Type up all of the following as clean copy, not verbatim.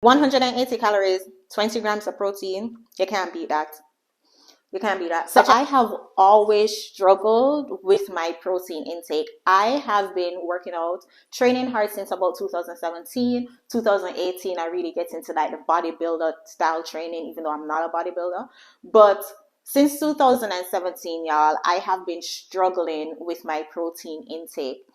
180 calories, 20 grams of protein. You can't beat that. You can't beat that. So I have always struggled with my protein intake. I have been working out, training hard since about 2017, 2018. I really get into like the bodybuilder style training, even though I'm not a bodybuilder. But since 2017, y'all, I have been struggling with my protein intake.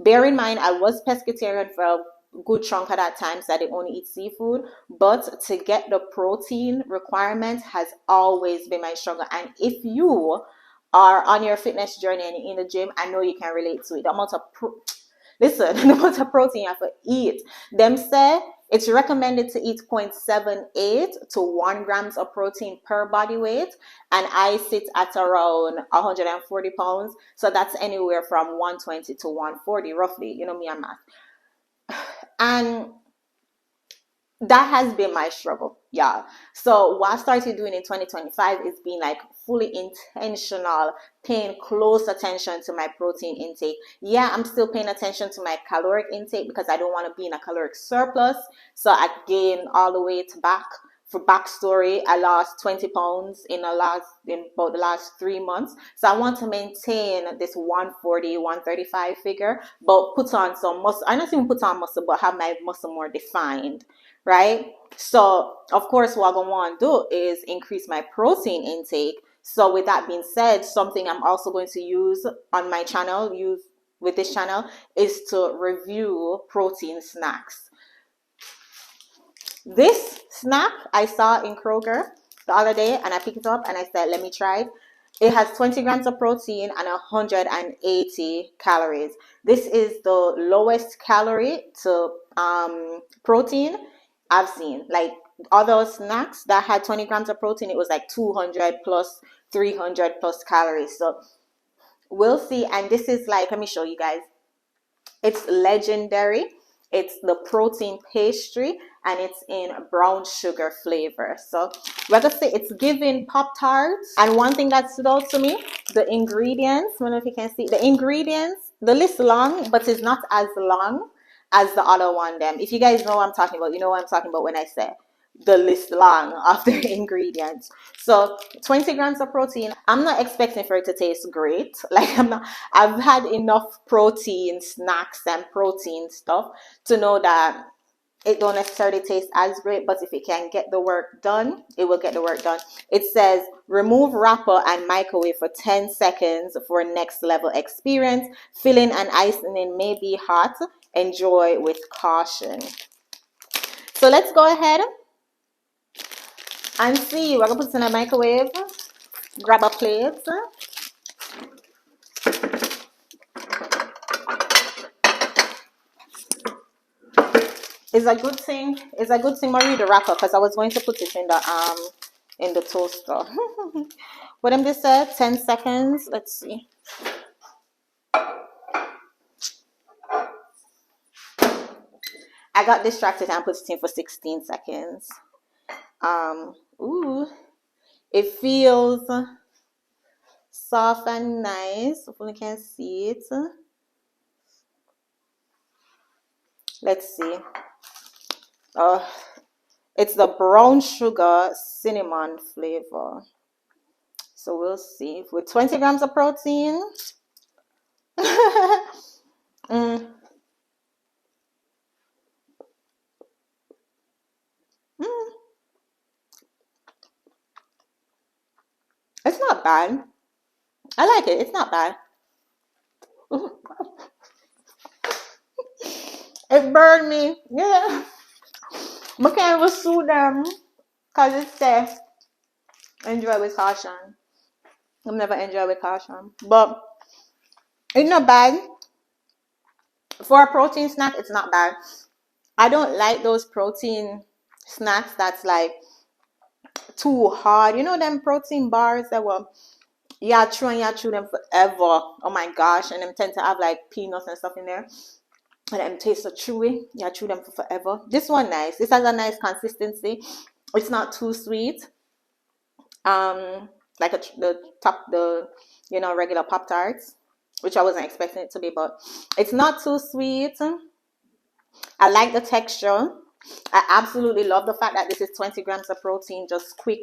Bear in mind, I was pescatarian for a good chunk of that time, so I didn't only eat seafood. But to get the protein requirement has always been my struggle. And if you are on your fitness journey and you're in the gym, I know you can relate to it. The amount of listen, the amount of protein you have to eat. Them say it's recommended to eat 0.78 to 1 grams of protein per body weight. And I sit at around 140 pounds. So that's anywhere from 120 to 140, roughly. You know me and math. And that has been my struggle, yeah. So what I started doing in 2025 is being like fully intentional, paying close attention to my protein intake. Yeah, I'm still paying attention to my caloric intake because I don't want to be in a caloric surplus. So I gained all the way to back. For backstory, I lost 20 pounds in about the last 3 months. So I want to maintain this 140, 135 figure, but put on some muscle. I don't even put on muscle, but have my muscle more defined, right? So of course, what I want to do is increase my protein intake. So with that being said, something I'm also going to use on my channel, with this channel, is to review protein snacks. This snack I saw in Kroger the other day, and I picked it up and I said, let me try it. It has 20 grams of protein and 180 calories. This is the lowest calorie to protein I've seen. Like other snacks that had 20 grams of protein, it was like 200 plus, 300 plus calories. So we'll see. And this is like, let me show you guys. It's Legendary. It's the protein pastry, and it's in brown sugar flavor. So we're gonna say it's giving Pop-Tarts. And one thing that stood out to me, the ingredients. I don't know if you can see the ingredients. The list long, but it's not as long as the other one. Them. If you guys know what I'm talking about, you know what I'm talking about when I say the list long of the ingredients. So 20 grams of protein. I'm not expecting for it to taste great. Like I've had enough protein snacks and protein stuff to know that it don't necessarily taste as great, but if it can get the work done, it will get the work done. It says remove wrapper and microwave for 10 seconds for next level experience. Filling and icing may be hot. Enjoy with caution. So let's go ahead and see. We're gonna put it in a microwave. Grab a plate. It's a good thing. It's a good thing, Marie, the wrapper, because I was going to put it in the toaster. What am this said? 10 seconds. Let's see. I got distracted and put it in for 16 seconds. Ooh, it feels soft and nice. Hopefully you can see it. Let's see. It's the brown sugar cinnamon flavor. So we'll see. With 20 grams of protein. It's not bad. I like it. It's not bad. It burned me. Yeah. I can't even sue them because it's safe. Enjoy with caution. I've never enjoyed with caution. But it's not bad. For a protein snack, it's not bad. I don't like those protein snacks that's like too hard. You know them protein bars that were chew them forever. Oh my gosh. And them tend to have like peanuts and stuff in there. And them taste so chewy. Chew them for forever. This one nice. This has a nice consistency. It's not too sweet. Like the regular Pop-Tarts, which I wasn't expecting it to be, but it's not too sweet. I like the texture. I absolutely love the fact that this is 20 grams of protein, just quick.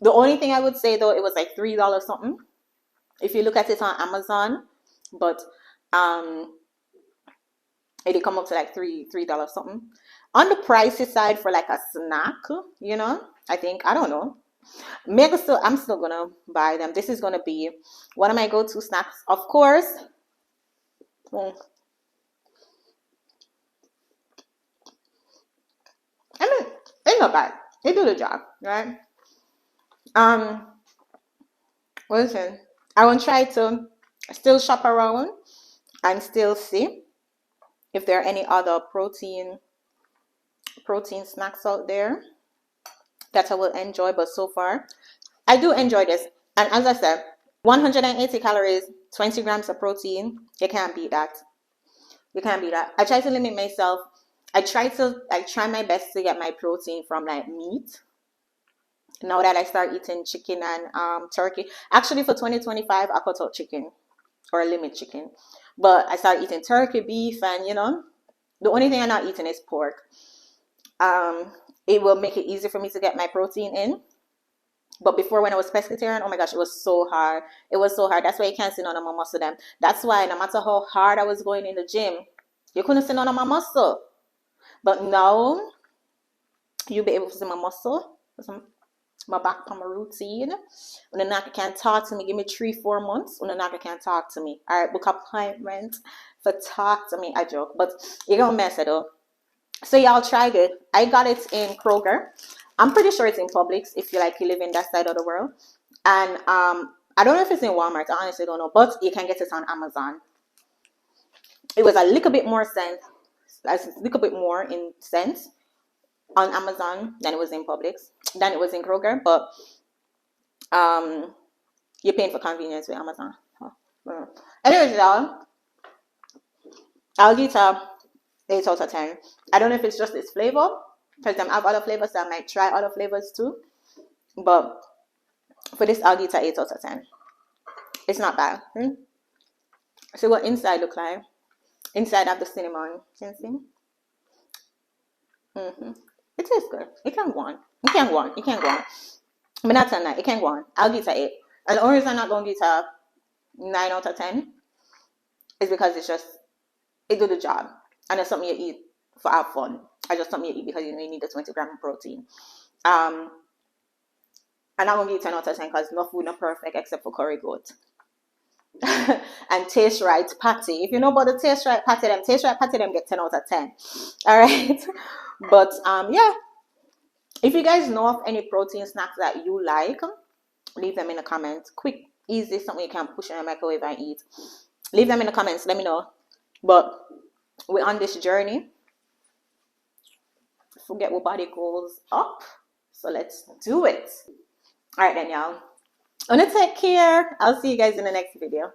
The only thing I would say though, it was like $3 something if you look at it on Amazon, but it did come up to like $3 something. On the pricey side for like a snack, you know, I think, I don't know. Maybe still, I'm still gonna buy them. This is gonna be one of my go-to snacks, of course. I mean, it's not bad. It do the job, right? Listen, I will try to still shop around and still see if there are any other protein snacks out there that I will enjoy. But so far, I do enjoy this. And as I said, 180 calories, 20 grams of protein. You can't beat that. You can't beat that. I try to limit myself. I try my best to get my protein from like meat. Now that I start eating chicken and turkey. Actually, for 2025, I cut out chicken or limit chicken. But I started eating turkey, beef, and you know, the only thing I'm not eating is pork. It will make it easy for me to get my protein in. But before, when I was pescatarian, oh my gosh, it was so hard. It was so hard. That's why you can't see none of my muscle them. That's why no matter how hard I was going in the gym, you couldn't see none of my muscle. But now, you'll be able to see my muscle. My back on my routine. When the naka can't talk to me, give me 3-4 months. When the naka can't talk to me, all right, book appointment for talk to me. I joke, but you're gonna mess it up. So y'all tried it. I got it in Kroger. I'm pretty sure it's in Publix if you live in that side of the world. And I don't know if it's in Walmart. I honestly don't know, but you can get it on Amazon. It was a little bit more in cents on Amazon than it was in Publix, than it was in Kroger, but you're paying for convenience with Amazon. Anyways, y'all, I'll give it a 8 out of 10. I don't know if it's just this flavor, because I have other flavors, so I might try other flavors too. But for this, I'll give it a 8 out of 10. It's not bad. See what inside look like. Inside of the cinnamon, can you see? It tastes good. It can go on. It can go on. It can go on. But not tonight. It can go on. I'll give it a 8. And the only reason I'm not going to give it a 9 out of 10 is because it do the job. And it's something you eat for have fun. It's just something you eat because you need the 20 grams of protein. I'm not going to give it 10 out of 10 because no food not perfect except for curry goat. And taste right patty. If you know about the taste right patty, them get 10 out of 10. All right. But yeah, if you guys know of any protein snacks that you like, leave them in the comments. Quick, easy, something you can push in the microwave and eat. Leave them in the comments. Let me know. But we're on this journey. Forget what body goes up. So let's do it. All right then, y'all. I'm gonna take care. I'll see you guys in the next video.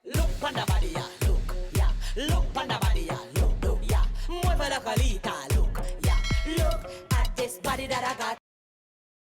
Look on the body, yeah. Look, yeah. Look on the body, yeah. Look, yeah. More for the quality, look, yeah. Look at this body that I got.